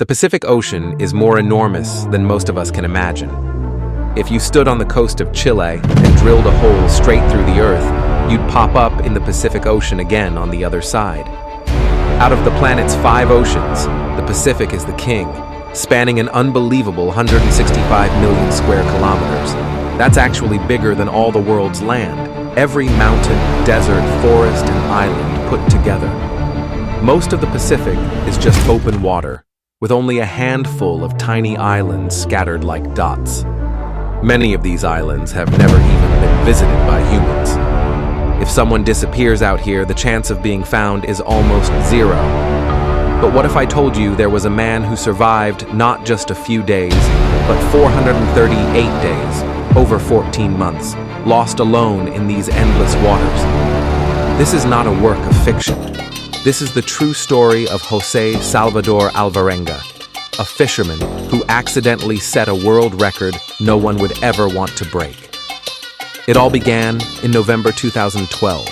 The Pacific Ocean is more enormous than most of us can imagine. If you stood on the coast of Chile and drilled a hole straight through the earth, you'd pop up in the Pacific Ocean again on the other side. Out of the planet's 5 oceans, the Pacific is the king, spanning an unbelievable 165 million square kilometers. That's actually bigger than all the world's land, every mountain, desert, forest, and island put together. Most of the Pacific is just open water, with only a handful of tiny islands scattered like dots. Many of these islands have never even been visited by humans. If someone disappears out here, the chance of being found is almost zero. But what if I told you there was a man who survived not just a few days, but 438 days, over 14 months, lost alone in these endless waters? This is not a work of fiction. This is the true story of José Salvador Alvarenga, a fisherman who accidentally set a world record no one would ever want to break. It all began in November 2012.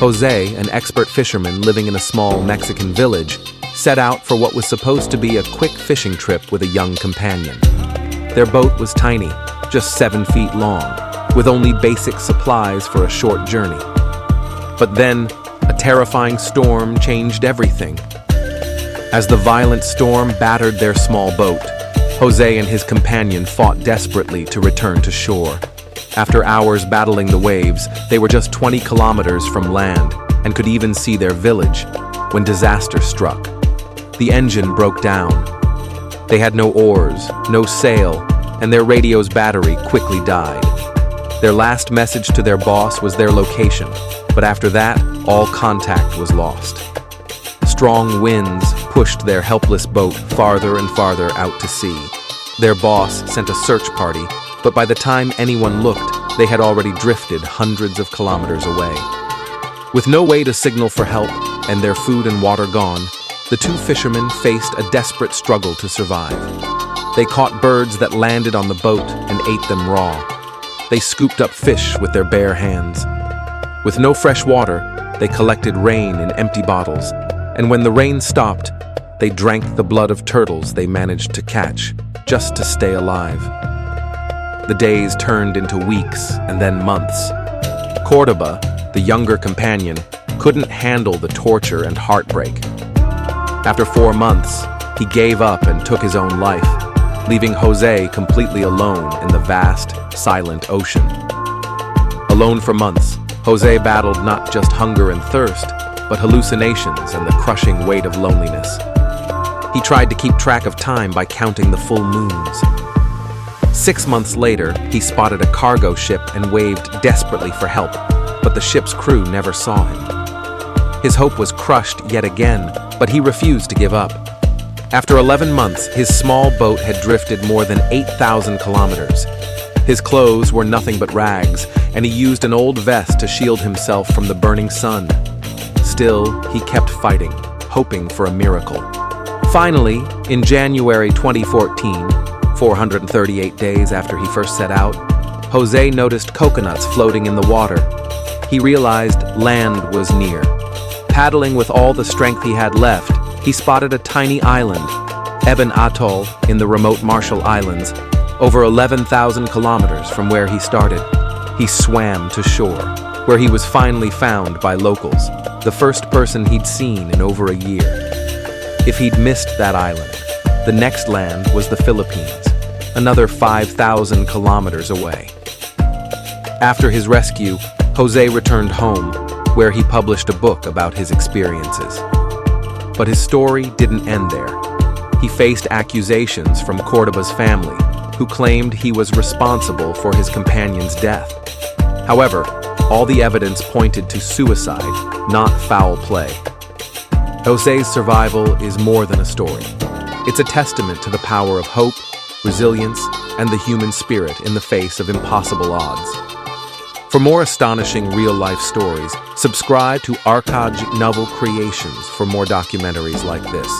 José, an expert fisherman living in a small Mexican village, set out for what was supposed to be a quick fishing trip with a young companion. Their boat was tiny, just 7 feet long, with only basic supplies for a short journey. But then, a terrifying storm changed everything. As the violent storm battered their small boat, José and his companion fought desperately to return to shore. After hours battling the waves, they were just 20 kilometers from land and could even see their village when disaster struck. The engine broke down. They had no oars, no sail, and their radio's battery quickly died. Their last message to their boss was their location, but after that, all contact was lost. Strong winds pushed their helpless boat farther and farther out to sea. Their boss sent a search party, but by the time anyone looked, they had already drifted hundreds of kilometers away. With no way to signal for help and their food and water gone, the 2 fishermen faced a desperate struggle to survive. They caught birds that landed on the boat and ate them raw. They scooped up fish with their bare hands. With no fresh water, they collected rain in empty bottles, and when the rain stopped, they drank the blood of turtles they managed to catch, just to stay alive. The days turned into weeks and then months. Cordoba, the younger companion, couldn't handle the torture and heartbreak. After 4 months, he gave up and took his own life, leaving José completely alone in the vast, silent ocean. Alone for months, José battled not just hunger and thirst, but hallucinations and the crushing weight of loneliness. He tried to keep track of time by counting the full moons. 6 months later, he spotted a cargo ship and waved desperately for help, but the ship's crew never saw him. His hope was crushed yet again, but he refused to give up. After 11 months, his small boat had drifted more than 8,000 kilometers. His clothes were nothing but rags, and he used an old vest to shield himself from the burning sun. Still, he kept fighting, hoping for a miracle. Finally, in January 2014, 438 days after he first set out, José noticed coconuts floating in the water. He realized land was near. Paddling with all the strength he had left, he spotted a tiny island, Eben Atoll, in the remote Marshall Islands, over 11,000 kilometers from where he started. He swam to shore, where he was finally found by locals, the first person he'd seen in over a year. If he'd missed that island, the next land was the Philippines, another 5,000 kilometers away. After his rescue, José returned home, where he published a book about his experiences. But his story didn't end there. He faced accusations from Cordoba's family, who claimed he was responsible for his companion's death. However, all the evidence pointed to suicide, not foul play. José's survival is more than a story. It's a testament to the power of hope, resilience, and the human spirit in the face of impossible odds. For more astonishing real-life stories, subscribe to Arkaj Novel Creations for more documentaries like this.